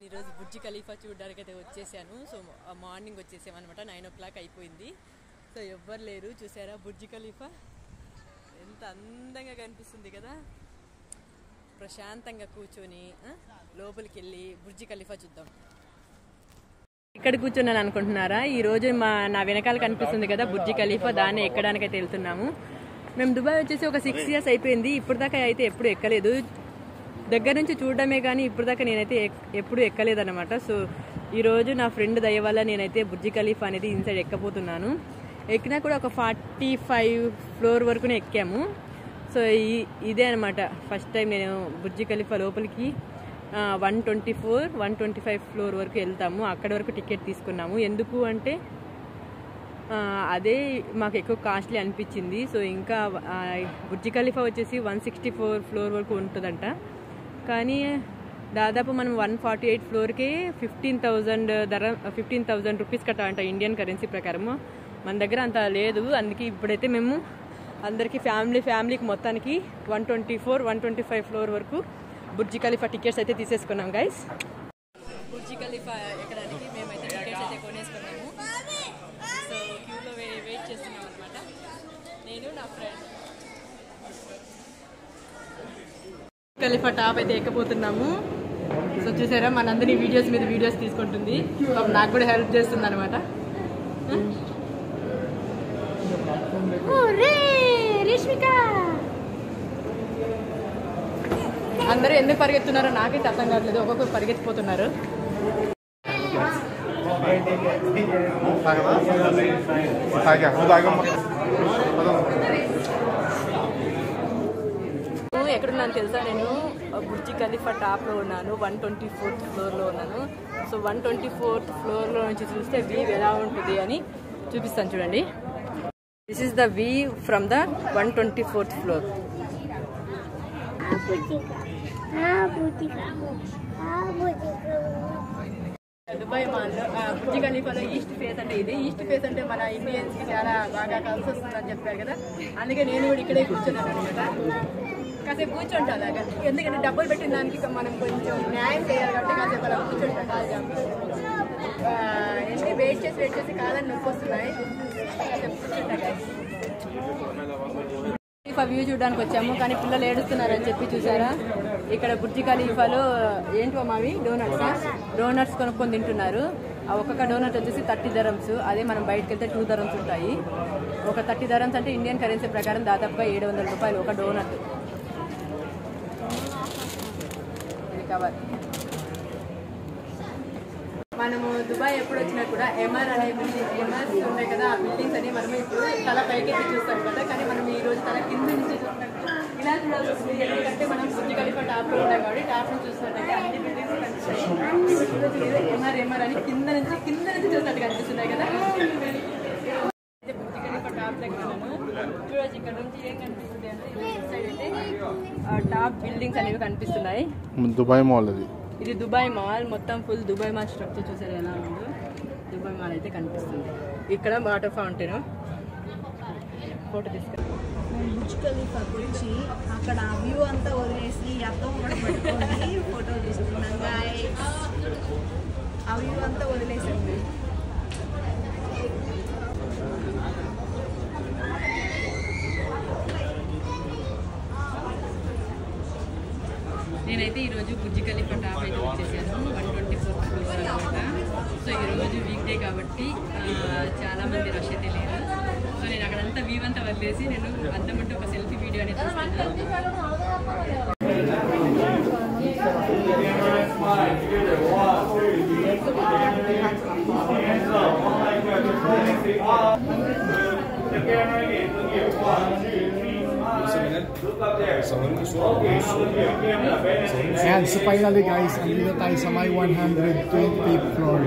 ఈరోజు Burj Khalifa చూడడానికి అయితే వచ్చేసాను. సో మార్నింగ్ వచ్చేసామన్నమాట, 9 o'clock అయిపోయింది. సో ఎవ్వరు లేరు. చూసారా బుర్జ్ ఖలీఫా ఎంత అందంగా కనిపిస్తుంది కదా. ప్రశాంతంగా కూర్చొని లోపలికి వెళ్ళి బుర్జ్ ఖలీఫా చూద్దాం. ఇక్కడ కూర్చున్నాను అనుకుంటున్నారా? ఈరోజు నా వెనకాల కనిపిస్తుంది కదా బుర్జ్ ఖలీఫా, దాన్ని ఎక్కడానికైతే వెళ్తున్నాము. మేము దుబాయ్ వచ్చేసి ఒక 6 years అయిపోయింది. ఇప్పుడు దాకా అయితే ఎప్పుడు ఎక్కలేదు. దగ్గర నుంచి చూడడమే కానీ ఇప్పుడు దాకా నేనైతే ఎప్పుడు ఎక్కలేదన్నమాట. సో ఈరోజు నా ఫ్రెండ్ దయ వల్ల నేనైతే బుర్జ్ ఖలీఫా అనేది ఇన్సైడ్ ఎక్కబోతున్నాను. ఎక్కినా కూడా ఒక 45 floor వరకునే ఎక్కాము. సో ఇదే అనమాట ఫస్ట్ టైం నేను బుర్జ్ ఖలీఫా లోపలికి 124, 125 floor వరకు వెళ్తాము. అక్కడ వరకు టికెట్ తీసుకున్నాము. ఎందుకు అంటే అదే మాకు ఎక్కువ కాస్ట్లీ అనిపించింది. సో ఇంకా బుర్జ్ ఖలీఫా వచ్చేసి 164 floor వరకు ఉంటుందంట. కానీ దాదాపు మనం 148 floorకే 15,000 రూపీస్ కట్టాలంట ఇండియన్ కరెన్సీ ప్రకారము. మన దగ్గర అంత లేదు. అందుకే ఇప్పుడైతే మేము అందరికీ ఫ్యామిలీకి మొత్తానికి 124, 125 floor వరకు బుర్జ్ ఖలీఫా టికెట్స్ అయితే తీసేసుకున్నాం గైస్. బుర్జ్ ఖలీఫా ఎక్కడానికి మేమైతే టికెట్స్ అయితే కొనేసుకున్నాము. సో క్యూలో వెయిట్ చేస్తున్నాం అనమాట, నేను నా ఫ్రెండ్. ఖలీఫా టాప్ అయితే ఎక్కబోతున్నాము. సో చూసారా మనందరినీ వీడియోస్ తీసుకుంటుంది. నాకు కూడా హెల్ప్ చేస్తుంది అనమాట. అందరూ ఎందుకు పరిగెత్తున్నారో నాకైతే అర్థం కావట్లేదు. ఒక్కొక్కరు పరిగెత్తిపోతున్నారు. ఎక్కడున్నాను తెలుసా? నేను బుర్జ్ ఖలీఫా టాప్లో ఉన్నాను, 124th floorలో ఉన్నాను. సో 124th floorలో నుంచి చూస్తే వ్యూ ఎలా ఉంటుంది అని చూపిస్తాను చూడండి. This is the view from the 124th floor. Dubai మాల్లో బుర్జ్ ఖలీఫాలో ఈస్ట్ ఫేస్ అంటే ఇది. ఈస్ట్ ఫేస్ అంటే మన ఇండియన్స్ కి చాలా బాగా కలిసి వస్తుందని చెప్పారు కదా, అందుకే నేను కూడా ఇక్కడే కూర్చున్నాను అనమాట. కాసేపు కూర్చుంటా అలాగా, ఎందుకంటే డబ్బులు పెట్టిన దానికి మనం కొంచెం న్యాయం చేయాలి కాబట్టి కాసేపు అలా కూర్చుంటాను. ఏంటి వెయిట్ చేసి కాదని నొప్పి వస్తున్నాయి. కాసేపు కూర్చుంటా. ఖలీఫా వ్యూ చూడడానికి వచ్చాము, కానీ పిల్లలు ఏడుస్తున్నారని చెప్పి చూసారా ఇక్కడ బుర్జ్ ఖలీఫాలో ఏంటో మావి డోనట్స్ కొనుక్కొని తింటున్నారు. ఒక్కొక్క డోనట్ వచ్చేసి 30 dirhams. అదే మనం బయటకు వెళ్తే 2 dirhams ఉంటాయి. ఒక 30 dirhams అంటే ఇండియన్ కరెన్సీ ప్రకారం దాదాపుగా 700 రూపాయలు ఒక డోనట్. ఇది కవర్. మనము దుబాయ్ ఎప్పుడు వచ్చినా కూడా ఎంఆర్ ఉన్నాయి కదా, ఆ బిల్డింగ్స్ అని మనం ఇప్పుడు తల పైకి చూస్తాం కదా, కానీ మనం ఈ రోజు తల కింద నుంచి చూస్తాం. ఇలా చూడాల్సి వస్తుంది ఎందుకంటే మనం బుర్జ్ ఖలీఫా టాప్లో ఉంటాం కాబట్టి టాప్ నుంచి చూస్తున్నట్టయితే అన్ని బిల్డింగ్స్ కనిపిస్తాయి. ఎంఆర్ అని కింద నుంచి చూసినట్టు కనిపిస్తున్నాయి కదా. బుర్జ్ ఖలీఫా టాప్ దగ్గర చూడొచ్చు. ఇక్కడ నుంచి ఏం కనిపిస్తుంది అంటే సైడ్ అయితే టాప్ బిల్డింగ్స్ అనేవి కనిపిస్తున్నాయి. దుబాయ్ మాల్ ఇది దుబాయ్ మాల్. మొత్తం ఫుల్ దుబాయ్ మాల్ స్ట్రక్చర్ చూసారు ఎలా ఉందో. దుబాయ్ మాల్ అయితే కనిపిస్తుంది. ఇక్కడ వాటర్ ఫౌంటైన్. ఫోటో తీసుకెళ్ళి బుర్జ్ ఖలీఫాకి వచ్చి అక్కడ ఆ వ్యూ అంతా వదిలేసి అర్థం కూడా పట్టుకొని ఫోటో తీసుకున్నాం గాయ్స్. ఆ వ్యూ అంతా వదిలేసండి. నేనైతే ఈరోజు బుర్జ్ ఖలీఫా టాప్ అయితే వచ్చేసాను, 124th floor అనమాట. సో ఈరోజు వీక్ డే కాబట్టి చాలామంది రష్ అయితే లేరు. సో నేను అక్కడంతా వ్యూ అంతా వదిలేసి నేను అద్దమంటే ఒక సెల్ఫీ వీడియో అనేది తీస్తాను. And so finally guys, andito tayo sa may 120th floor.